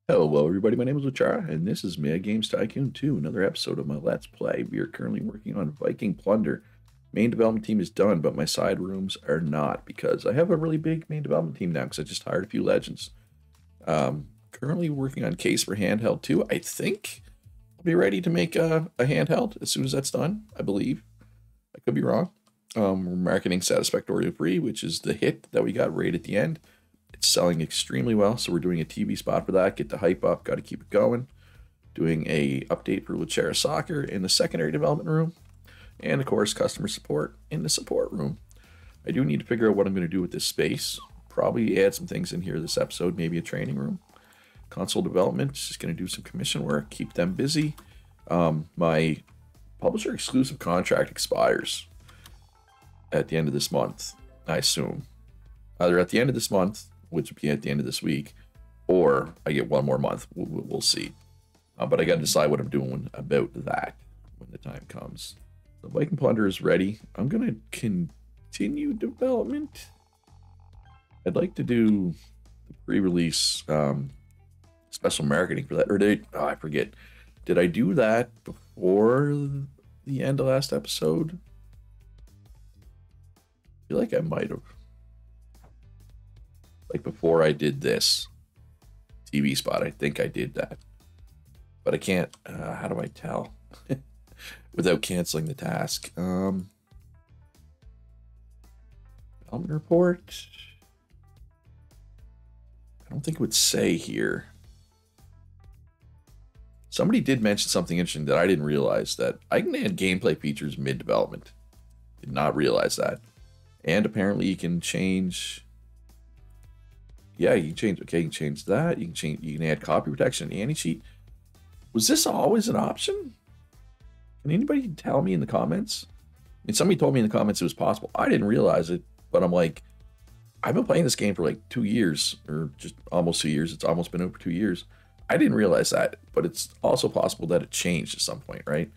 Hello, everybody. My name is Luchara, and this is Mad Games Tycoon 2, another episode of my Let's Play. We are currently working on Viking Plunder. Main development team is done, but my side rooms are not because I have a really big main development team now because I just hired a few legends. Currently working on case for handheld 2. I think I'll be ready to make a handheld as soon as that's done, I believe. I could be wrong. We're marketing Satisfactory Free, which is the hit that we got right at the end. It's selling extremely well, so we're doing a TV spot for that. Get the hype up, got to keep it going. Doing a update for Luchera Soccer in the secondary development room, and of course customer support in the support room. I do need to figure out what I'm going to do with this space. Probably add some things in here this episode, maybe a training room. Console development, just going to do some commission work, keep them busy. My publisher exclusive contract expires at the end of this month, I assume. Either at the end of this month, which would be at the end of this week, or I get one more month. We'll see. But I got to decide what I'm doing about that when the time comes. The Viking Plunder is ready. I'm going to continue development. I'd like to do the pre-release special marketing for that. Or I forget. Did I do that before the end of last episode? I feel like I might have. Like before I did this TV spot, I think I did that. But I can't, how do I tell? Without canceling the task. Development report. I don't think it would say here. Somebody did mention something interesting that I didn't realize, that I can add gameplay features mid-development. Did not realize that. And apparently you can change... Yeah, you can change. Okay, you can change that. You can change. You can add copy protection and anti-cheat. Was this always an option? Can anybody tell me in the comments? I mean, somebody told me in the comments it was possible. I didn't realize it, but I'm like, I've been playing this game for like 2 years, or just almost 2 years. It's almost been over 2 years. I didn't realize that, but it's also possible that it changed at some point, right?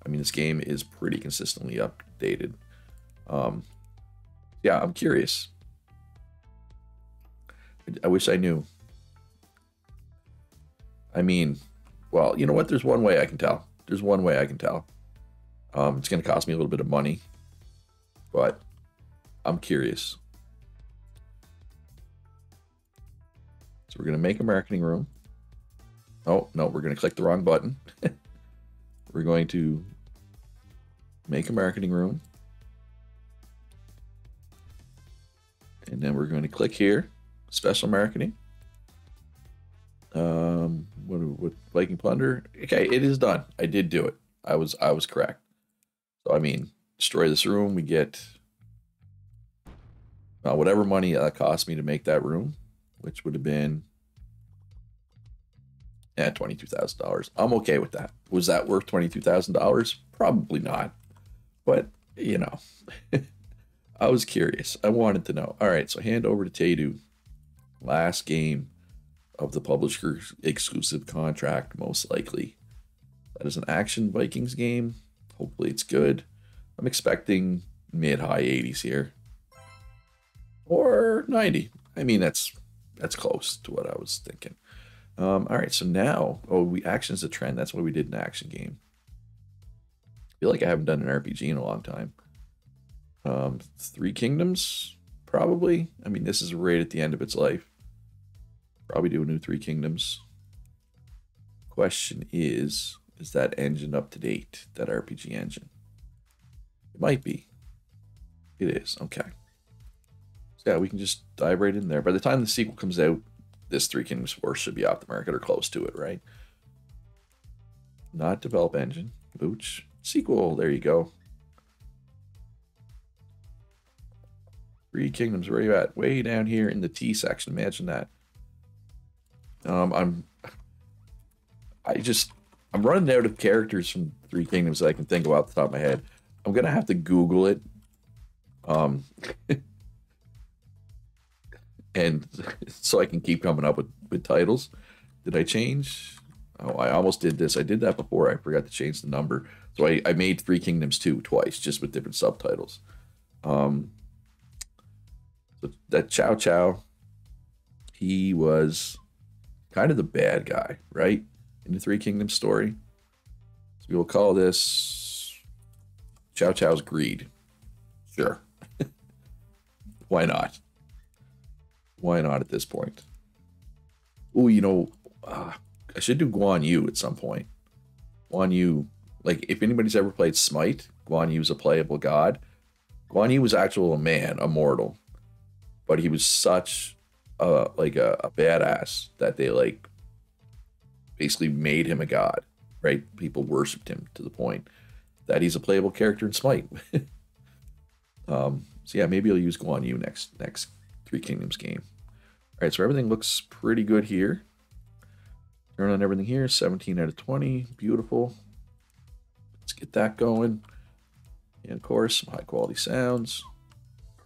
I mean, this game is pretty consistently updated. Yeah, I'm curious. I wish I knew. I mean, well, you know what? There's one way I can tell. There's one way I can tell. It's going to cost me a little bit of money, but I'm curious. So we're going to make a marketing room. Oh, no, we're going to click the wrong button. We're going to make a marketing room. And then we're going to click here. Special marketing. What Viking Plunder? Okay, it is done. I did do it. I was correct. So I mean, destroy this room. We get whatever money that cost me to make that room, which would have been $22,000. I'm okay with that. Was that worth $22,000? Probably not. But you know, I was curious. I wanted to know. All right, so hand over to Tadu. Last game of the publisher's exclusive contract, most likely. That is an action Vikings game. Hopefully it's good. I'm expecting mid-high 80s here. Or 90. I mean, that's close to what I was thinking. All right, so now, action is a trend. That's why we did an action game. I feel like I haven't done an RPG in a long time. Three Kingdoms, probably. I mean, this is right at the end of its life. Probably do a new Three Kingdoms. Question is that engine up to date? That RPG engine? It might be. It is. Okay. So yeah, we can just dive right in there. By the time the sequel comes out, this Three Kingdoms 4 should be off the market or close to it, right? Not develop engine. Booch. Sequel. There you go. Three Kingdoms, where are you at? Way down here in the T section. Imagine that. I'm running out of characters from Three Kingdoms that I can think of off the top of my head. I'm gonna have to Google it. And so I can keep coming up with titles. Did I change? Oh, I almost did this. I did that before. I forgot to change the number. So I made Three Kingdoms 2 twice, just with different subtitles. So that Chow Chow, he was kind of the bad guy, right? In the Three Kingdoms story. So we will call this Chow Chow's Greed. Sure. Why not? Why not at this point? Oh, you know, I should do Guan Yu at some point. Guan Yu, like, if anybody's ever played Smite, Guan Yu's a playable god. Guan Yu was actually a man, a mortal. But he was such a badass that they, like, basically made him a god, right? People worshipped him to the point that he's a playable character in Smite. So yeah, maybe I'll use Guan Yu next Three Kingdoms game. All right, so everything looks pretty good here. Turn on everything here, 17 out of 20, beautiful. Let's get that going. And of course, some high quality sounds,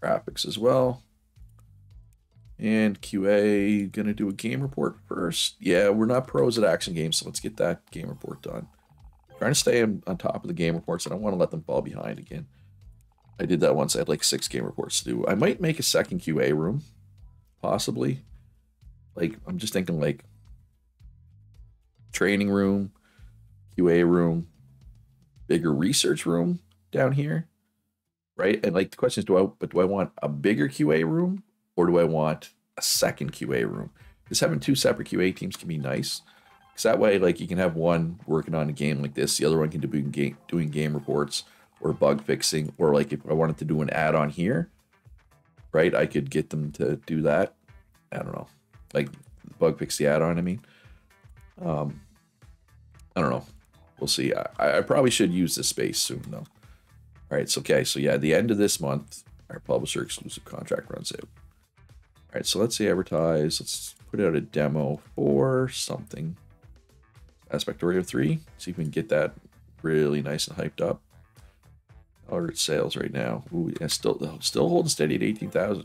graphics as well. And QA, gonna do a game report first. Yeah, we're not pros at action games, so let's get that game report done. Trying to stay on top of the game reports. I don't want to let them fall behind again. I did that once. I had like 6 game reports to do. I might make a second QA room, possibly. Like, I'm just thinking like training room, QA room, bigger research room down here, right? And like the question is, do I want a bigger QA room or do I want a second QA room? Because having 2 separate QA teams can be nice. Because that way, like, you can have one working on a game like this, the other one can be doing game reports or bug fixing, or like if I wanted to do an add-on here, right? I could get them to do that. I don't know, like bug fix the add-on. I mean, I don't know. We'll see. I probably should use this space soon though. All right, so okay, so yeah, the end of this month, our publisher exclusive contract runs out. All right, so let's say advertise. Let's put out a demo for something. Aspect Warrior 3. See if we can get that really nice and hyped up. Or its sales right now. Ooh, yeah, still holding steady at 18,000.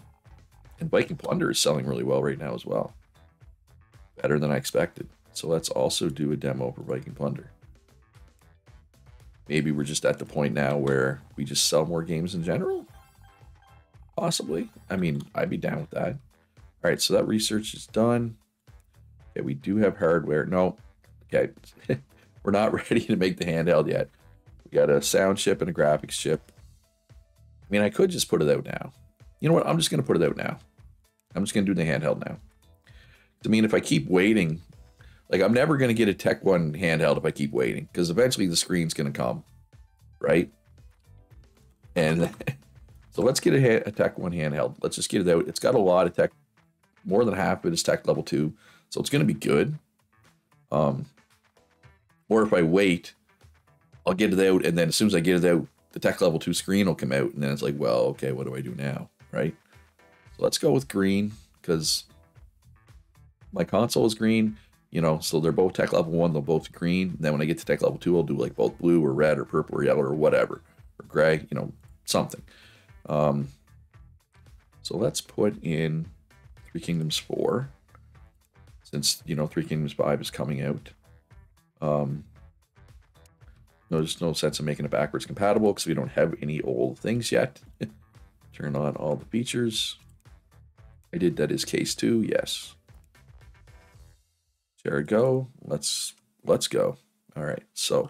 And Viking Plunder is selling really well right now as well. Better than I expected. So let's also do a demo for Viking Plunder. Maybe we're just at the point now where we just sell more games in general? Possibly. I mean, I'd be down with that. All right, so that research is done. Okay, we do have hardware. No, okay. We're not ready to make the handheld yet. We got a sound chip and a graphics chip. I mean, I could just put it out now. You know what? I'm just going to put it out now. I'm just going to do the handheld now. I mean, if I keep waiting, like, I'm never going to get a Tech 1 handheld if I keep waiting, because eventually the screen's going to come, right? And so let's get a Tech 1 handheld. Let's just get it out. It's got a lot of tech. More than half of it is Tech Level 2, so it's going to be good. Or if I wait, I'll get it out, and then as soon as I get it out, the Tech Level 2 screen will come out, and then it's like, well, okay, what do I do now, right? So let's go with green, because my console is green, you know, so they're both Tech Level 1, they're both green. And then when I get to Tech Level 2, I'll do like both blue or red or purple or yellow or whatever, or gray, you know, something. So let's put in Three Kingdoms 4, since, you know, Three Kingdoms 5 is coming out. No, there's no sense in making it backwards compatible because we don't have any old things yet. Turn on all the features. I did that as case 2, yes. There we go. Let's go. All right, so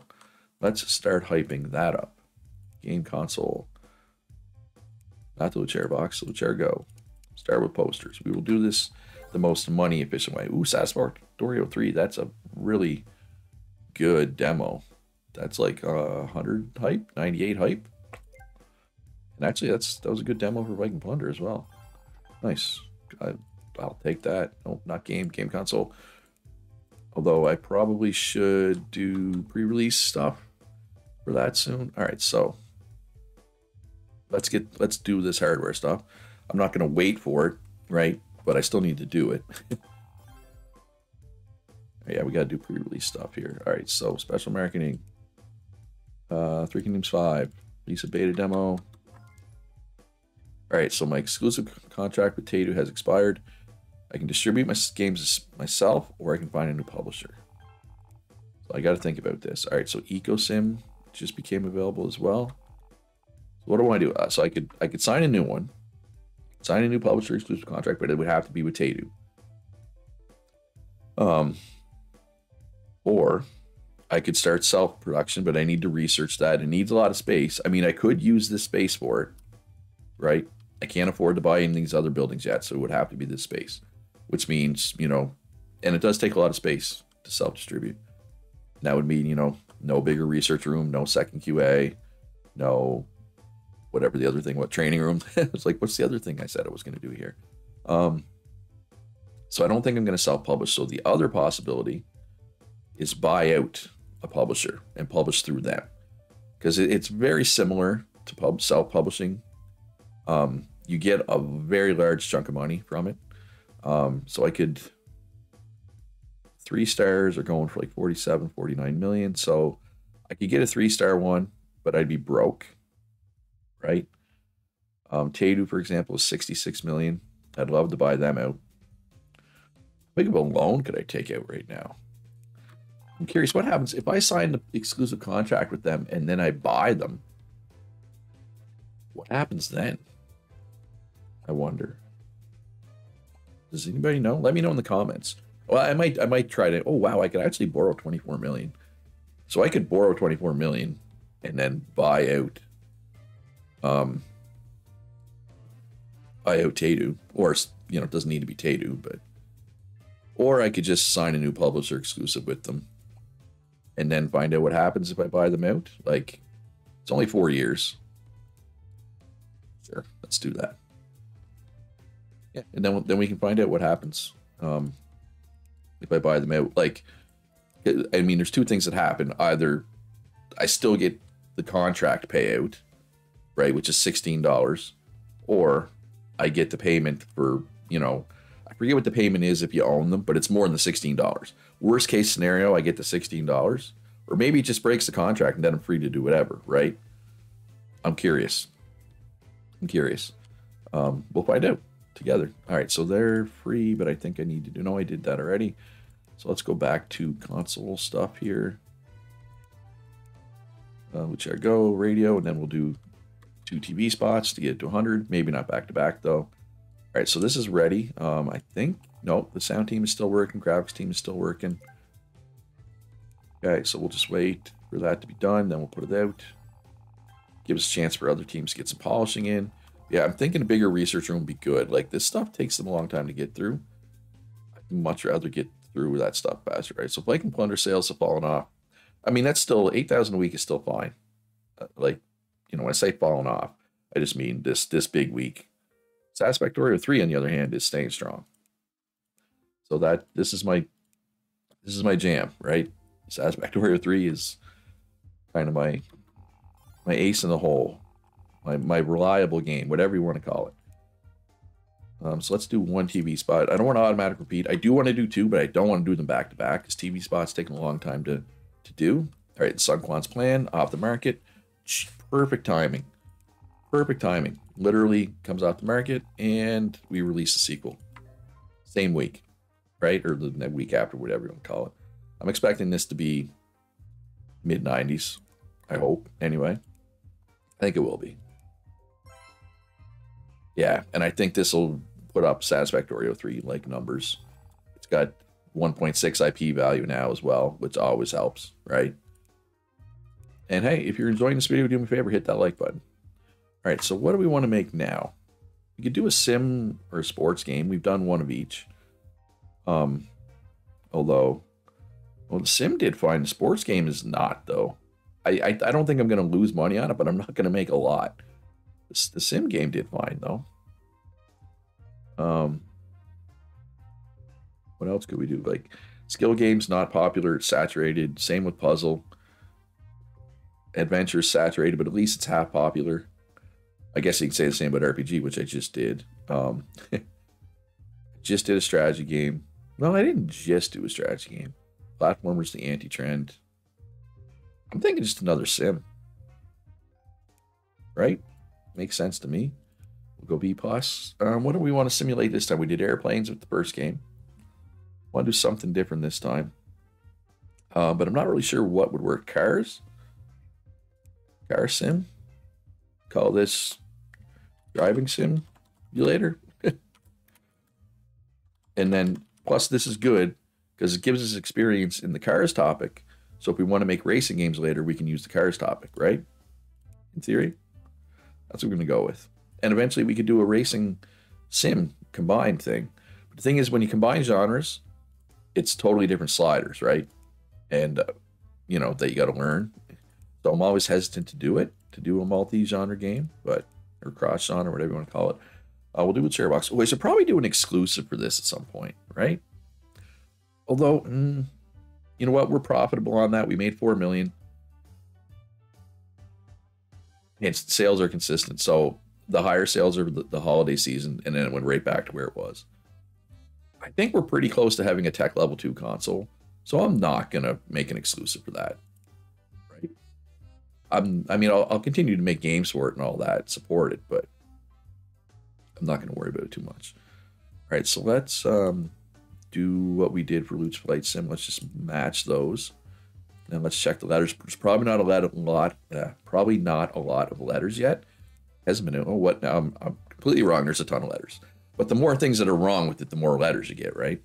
let's start hyping that up. Game console. Not the chair box, so chair go. Start with posters. We will do this the most money efficient way. Ooh, Subsidiary 3. That's a really good demo. That's like 100 hype, 98 hype. And actually, that was a good demo for Viking Plunder as well. Nice. I'll take that. No, not game console. Although I probably should do pre-release stuff for that soon. All right, so let's do this hardware stuff. I'm not going to wait for it, right? But I still need to do it. Yeah, we got to do pre-release stuff here. All right, so special marketing. Three Kingdoms 5. Release a beta demo. All right, so my exclusive contract with Tycoon has expired. I can distribute my games myself, or I can find a new publisher. So I got to think about this. All right, so EcoSim just became available as well. So what do I do? So I could sign a new one, sign a new publisher exclusive contract, but it would have to be with Tycoon. Or I could start self-production, but I need to research that. It needs a lot of space. I mean, I could use this space for it, right? I can't afford to buy in these other buildings yet, so it would have to be this space, which means, you know, and it does take a lot of space to self-distribute. That would mean, you know, no bigger research room, no second QA, no whatever the other thing, what training room. It's like, what's the other thing I said I was going to do here? So I don't think I'm going to self-publish. So the other possibility is buy out a publisher and publish through them, because it's very similar to self-publishing. You get a very large chunk of money from it. So I could, 3 stars are going for like 47, 49 million. So I could get a 3-star one, but I'd be broke, right? Tadu, for example, is 66 million. I'd love to buy them out. How big of a loan could I take out right now? I'm curious what happens if I sign the exclusive contract with them and then I buy them. What happens then? I wonder. Does anybody know? Let me know in the comments. Well, I might try to. Oh wow, I could actually borrow 24 million. So I could borrow 24 million and then buy out Tadu, or, you know, it doesn't need to be Tadu, but, or I could just sign a new publisher exclusive with them and then find out what happens if I buy them out. Like, it's only 4 years. Sure, let's do that. Yeah, and then we can find out what happens if I buy them out. Like, I mean, there's 2 things that happen. Either I still get the contract payout, right, which is $16, or I get the payment for, you know, I forget what the payment is if you own them, but it's more than the $16. Worst case scenario, I get the $16, or maybe it just breaks the contract and then I'm free to do whatever, right? I'm curious. We'll find out together. All right, so they're free, but I think I need to do, no, I did that already. So let's go back to console stuff here. Which I go radio, and then we'll do 2 TV spots to get it to 100. Maybe not back to back though. All right, so this is ready. I think, no, the sound team is still working. Graphics team is still working. Okay, so we'll just wait for that to be done. Then we'll put it out. Give us a chance for other teams to get some polishing in. Yeah, I'm thinking a bigger research room would be good. Like, this stuff takes them a long time to get through. I'd much rather get through that stuff faster, right? So Viking Plunder sales have fallen off. I mean, that's still 8,000 a week is still fine. Like, you know, when I say falling off, I just mean this big week. Satisfactory 3, on the other hand, is staying strong. So that this is my jam, right? Satisfactory 3 is kind of my ace in the hole, my reliable game, whatever you want to call it. So let's do 1 TV spot. I don't want to automatic repeat. I do want to do 2, but I don't want to do them back to back because TV spots taking a long time to do. All right, Sun Quan's plan off the market. Perfect timing. Perfect timing. Literally comes off the market and we release a sequel. Same week, right? Or the week after, whatever you want to call it. I'm expecting this to be mid-90s. I hope, anyway. I think it will be. Yeah, and I think this will put up Satisfactory 3 like numbers. It's got 1.6 IP value now as well, which always helps, right? And hey, if you're enjoying this video, do me a favor, hit that like button. All right, so what do we want to make now? We could do a sim or a sports game. We've done one of each. Although, well, the sim did fine. The sports game is not, though. I don't think I'm going to lose money on it, but I'm not going to make a lot. The sim game did fine, though. What else could we do? Like, skill games, not popular. It's saturated. Same with puzzle. Adventure is saturated, but at least it's half popular. I guess you can say the same about RPG, which I just did. Just did a strategy game. No, I didn't just do a strategy game. Platformer's the anti-trend. I'm thinking just another sim. Right? Makes sense to me. We'll go B+. What do we want to simulate this time? We did airplanes with the first game. Want to do something different this time. But I'm not really sure what would work. Cars? Car sim? Call this driving simulator. And then, plus this is good. because it gives us experience in the cars topic. So if we want to make racing games later, we can use the cars topic, right? In theory, that's what we're going to go with. And eventually we could do a racing sim combined thing. But the thing is, when you combine genres, it's totally different sliders, right? And, you know, that you got to learn. So I'm always hesitant to do it, to do a multi-genre game, but, or cross-genre, whatever you want to call it. We'll do a Sharebox. We should probably do an exclusive for this at some point, right? Although, you know what? We're profitable on that. We made 4 million. And sales are consistent. So the higher sales are the holiday season, and then it went right back to where it was. I think we're pretty close to having a tech level 2 console. So I'm not going to make an exclusive for that. Right? I mean, I'll continue to make games for it and all that, support it, but I'm not going to worry about it too much. All right, so let's do what we did for Loot's Flight Sim. Let's just match those. And let's check the letters. There's probably not a lot of letters yet. Has a minute. Oh, what now? I'm completely wrong. There's a ton of letters. But the more things that are wrong with it, the more letters you get, right?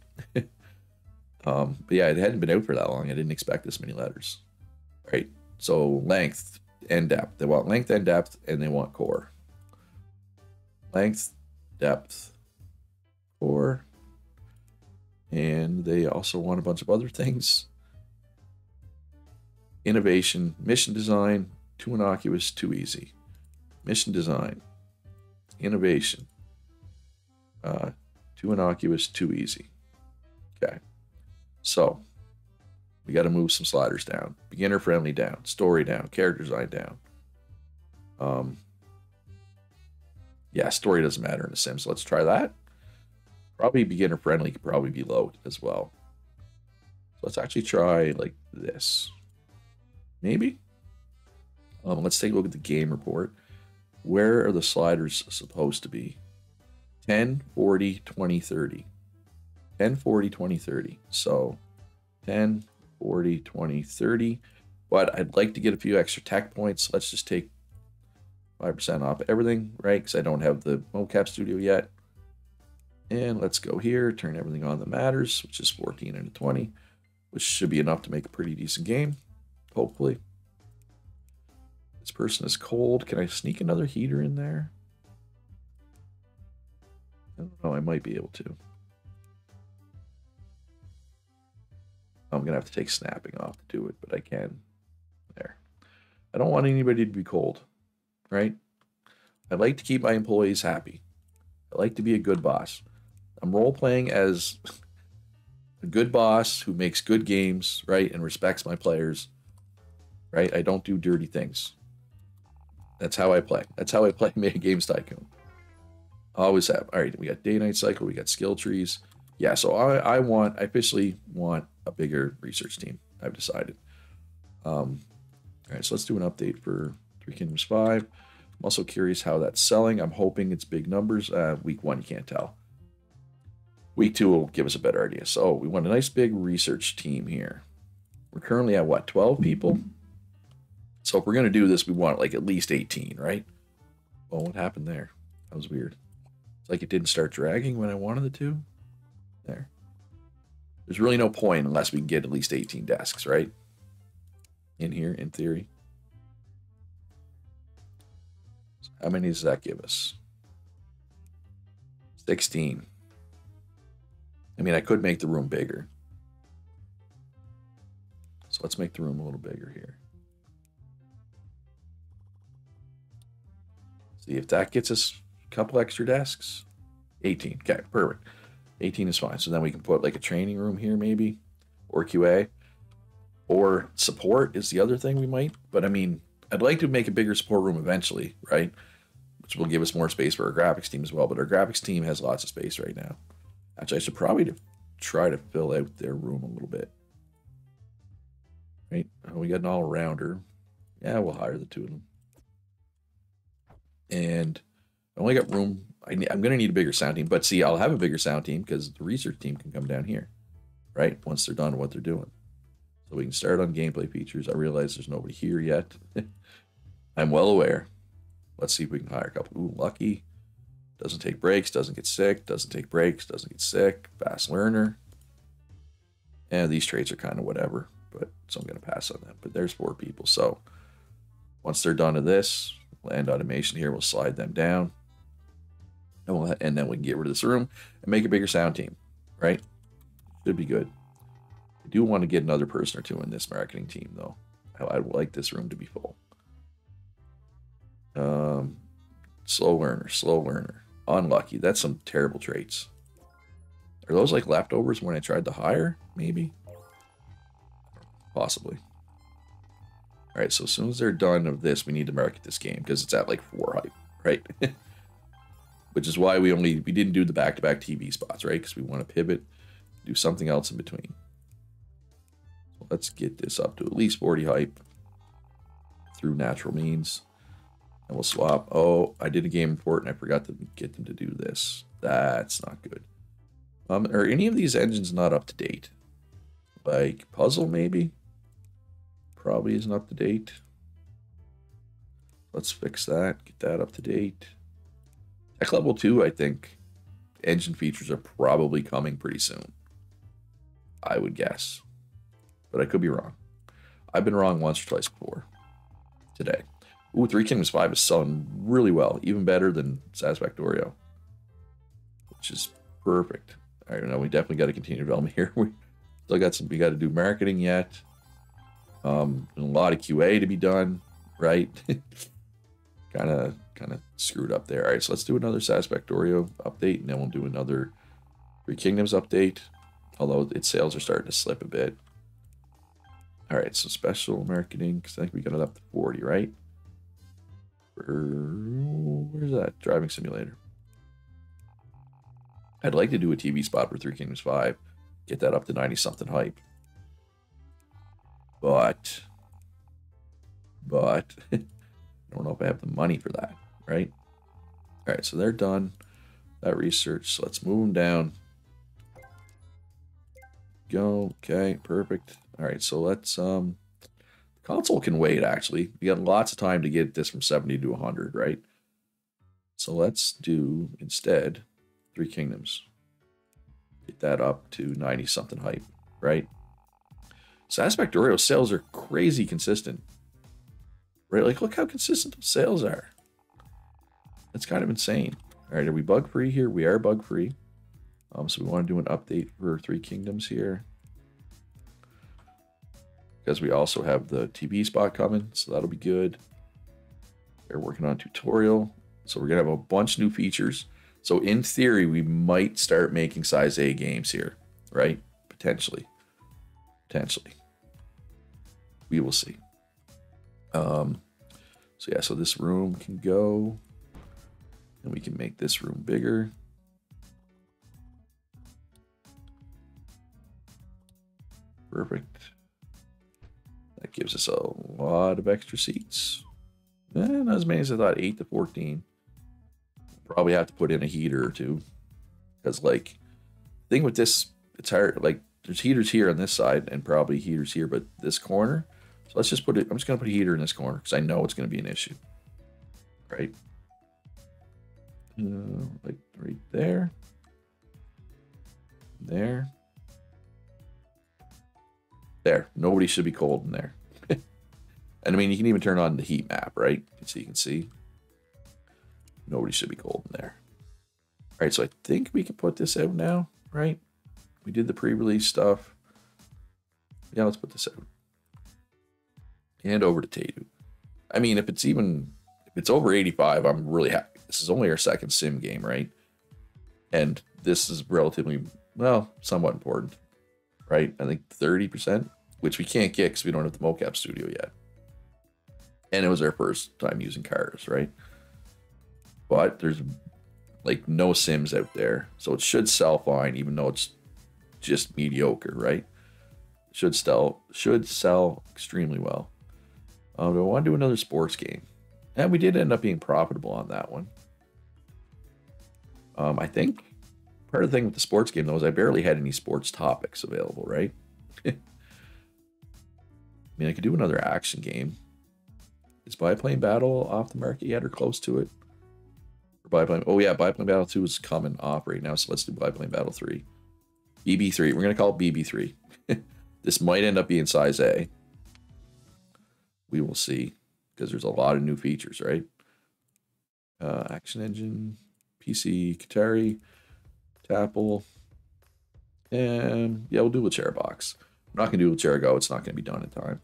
But yeah, it hadn't been out for that long. I didn't expect this many letters. All right. So length and depth. They want length and depth, and they want core. Length, depth, core. And they also want a bunch of other things. Innovation, mission design, too innocuous, too easy. Mission design, innovation, too innocuous, too easy. Okay, so we got to move some sliders down. Beginner friendly down, story down, character design down. Yeah, story doesn't matter in a sim, so let's try that. Probably beginner friendly could probably be low as well. So let's actually try like this. Maybe. Let's take a look at the game report. Where are the sliders supposed to be? 10, 40, 20, 30. 10, 40, 20, 30. So 10, 40, 20, 30. But I'd like to get a few extra tech points. Let's just take 5% off everything, right? Because I don't have the mocap studio yet. And let's go here, turn everything on that matters, which is 14 and a 20, which should be enough to make a pretty decent game, hopefully. This person is cold. Can I sneak another heater in there? I don't know, I might be able to. I'm going to have to take snapping off to do it, but I can. There. I don't want anybody to be cold, right? I like to keep my employees happy. I like to be a good boss. I'm role-playing as a good boss who makes good games, right, and respects my players, right? I don't do dirty things. That's how I play. That's how I play Mega Games Tycoon. Always have. All right, we got day-night cycle. We got skill trees. Yeah, so I officially want a bigger research team. I've decided. All right, so let's do an update for Three Kingdoms 5. I'm also curious how that's selling. I'm hoping it's big numbers. Week 1, you can't tell. Week 2 will give us a better idea. So we want a nice big research team here. We're currently at, what, 12 people? So if we're going to do this, we want like at least 18, right? Well, what happened there? That was weird. It's like it didn't start dragging when I wanted it to. There. There's really no point unless we can get at least 18 desks, right? In here, in theory. So how many does that give us? 16. I mean, I could make the room bigger. So let's make the room a little bigger here. See if that gets us a couple extra desks. 18. Okay, perfect. 18 is fine. So then we can put like a training room here maybe. Or QA. Or support is the other thing we might. But I mean, I'd like to make a bigger support room eventually, right? Which will give us more space for our graphics team as well. But our graphics team has lots of space right now. Actually, I should probably try to fill out their room a little bit. Right? Oh, we got an all-rounder. Yeah, we'll hire the two of them. And I only got room. I'm going to need a bigger sound team. But see, I'll have a bigger sound team because the research team can come down here. Right? Once they're done what they're doing. So we can start on gameplay features. I realize there's nobody here yet. I'm well aware. Let's see if we can hire a couple. Ooh, lucky. Doesn't take breaks, doesn't get sick, doesn't take breaks, doesn't get sick. Fast learner. And these traits are kind of whatever, but so I'm going to pass on them. But there's 4 people. So once they're done to this, land automation here, we'll slide them down. And then we can get rid of this room and make a bigger sound team, right? Should be good. I do want to get another person or 2 in this marketing team, though. I would like this room to be full. Slow learner. Unlucky. That's some terrible traits. Are those like leftovers when I tried to hire? Maybe. Possibly. All right, so as soon as they're done of this, we need to market this game because it's at like 4 hype, right? Which is why we didn't do the back-to-back TV spots, right? Because we want to pivot, do something else in between. So let's get this up to at least 40 hype through natural means. And we'll swap. Oh, I did a game report and I forgot to get them to do this. That's not good. Are any of these engines not up to date? Like Puzzle, maybe? Probably isn't up to date. Let's fix that. Get that up to date. Tech level 2, I think engine features are probably coming pretty soon. I would guess. But I could be wrong. I've been wrong once or twice before. Today. Ooh, 3 Kingdoms 5 is selling really well. Even better than Satisfactorio. Which is perfect. All right, now we definitely got to continue development here. We still got we got to do marketing yet. A lot of QA to be done, right? kind of screwed up there. All right, so let's do another Satisfactorio update, and then we'll do another 3 Kingdoms update. Although its sales are starting to slip a bit. All right, so special marketing, because I think we got it up to 40, right? Where's that? Driving simulator. I'd like to do a TV spot for 3 Kingdoms 5. Get that up to 90-something hype. But I don't know if I have the money for that, right? All right, so they're done. That research. So let's move them down. Go. Okay, perfect. All right, so let's console can wait, actually. We got lots of time to get this from 70 to 100, right? So let's do, instead, 3 Kingdoms. Get that up to 90-something hype, right? Satisfactorio sales are crazy consistent. Right? Like, look how consistent those sales are. That's kind of insane. All right, are we bug-free here? We are bug-free. So we want to do an update for 3 Kingdoms here. Because we also have the TV spot coming, so that'll be good. They're working on tutorial. So we're going to have a bunch of new features. So in theory, we might start making size A games here, right? Potentially. We will see. So yeah, so this room can go. And we can make this room bigger. Perfect. That gives us a lot of extra seats. Not as many as I thought, 8 to 14. Probably have to put in a heater or 2. Because, like, the thing with this, it's hard. Like, there's heaters here on this side and probably heaters here, but this corner. So let's just put it, I'm just going to put a heater in this corner because I know it's going to be an issue. Right? Like, right there. There. There. Nobody should be cold in there. And I mean, you can even turn on the heat map, right? So you can see. Nobody should be cold in there. All right, so I think we can put this out now, right? We did the pre-release stuff. Yeah, let's put this out. And over to Tycoon. I mean, if it's over 85, I'm really happy. This is only our second sim game, right? And this is relatively, well, somewhat important, right? I think 30%, which we can't get because we don't have the mocap studio yet. And it was our first time using cars, right? But there's like no sims out there. So it should sell fine, even though it's just mediocre, right? Should sell extremely well. Do I want to do another sports game? And we did end up being profitable on that one. I think part of the thing with the sports game, though, is I barely had any sports topics available, right? I mean, I could do another action game. Is Biplane Battle off the market yet or close to it? Or Biplane, oh yeah, Biplane Battle 2 is coming off right now, so let's do Biplane Battle 3. BB3, we're going to call it BB3. This might end up being size A. We will see, because there's a lot of new features, right? Action Engine, PC, Qatari, Tapple, and yeah, we'll do wheelchair box. I'm not gonna do wheelchair go. It's not gonna be done in time.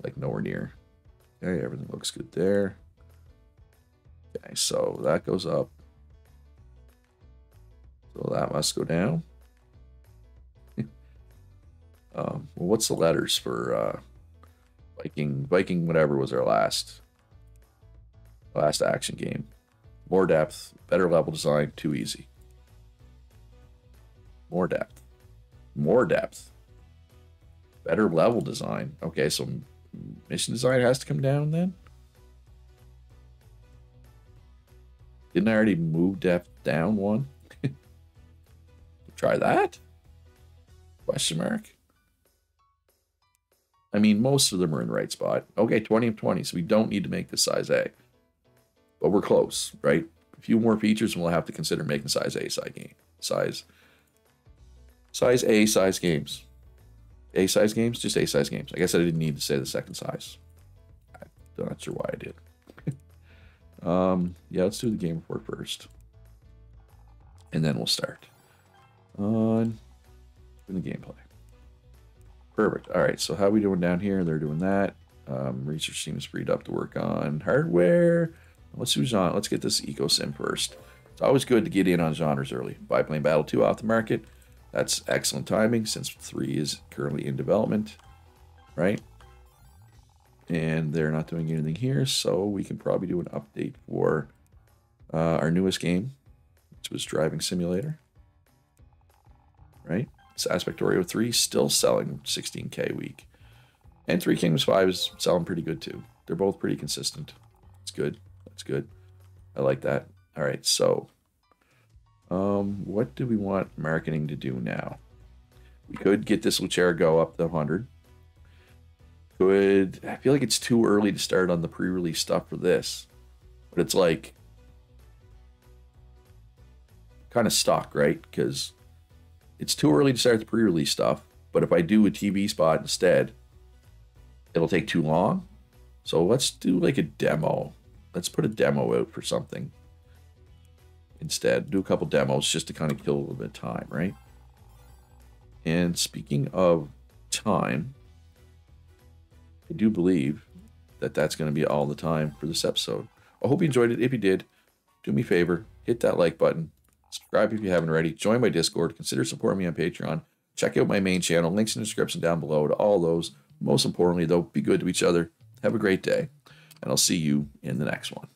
Like nowhere near. Okay, everything looks good there. Okay, so that goes up. So that must go down. Well, what's the letters for Viking? Viking, whatever was our last action game. More depth, better level design, too easy. More depth. More depth. Better level design. Okay, so mission design has to come down then? Didn't I already move depth down one? Try that? Question mark. I mean, most of them are in the right spot. Okay, 20 of 20, so we don't need to make this size A. But we're close, right? A few more features and we'll have to consider making size A size A size games. A size games? Just A size games. I guess I didn't need to say the second size. I'm not sure why I did. Yeah, let's do the game report first. And then we'll start on the gameplay. Perfect. All right, so how are we doing down here? They're doing that. Research seems freed up to work on hardware. Let's do genre. Let's get this eco sim first. It's always good to get in on genres early. Biplane Battle 2 off the market. That's excellent timing since 3 is currently in development, right? And they're not doing anything here, so we can probably do an update for our newest game, which was Driving Simulator, right? It's Aspectorio 3 still selling 16K a week. And 3 Kingdoms 5 is selling pretty good too. They're both pretty consistent. It's good. That's good. I like that. All right, so what do we want marketing to do now? We could get this Lucera Go up to 100. I feel like it's too early to start on the pre-release stuff for this. But it's like kind of stuck, right? Because it's too early to start the pre-release stuff. But if I do a TV spot instead, it'll take too long. So let's do like a demo. Let's put a demo out for something instead. Do a couple demos just to kind of kill a little bit of time, right? And speaking of time, I do believe that that's going to be all the time for this episode. I hope you enjoyed it. If you did, do me a favor, hit that like button, subscribe if you haven't already, join my Discord, consider supporting me on Patreon, check out my main channel, links in the description down below to all those. Most importantly, though, be good to each other. Have a great day, and I'll see you in the next one.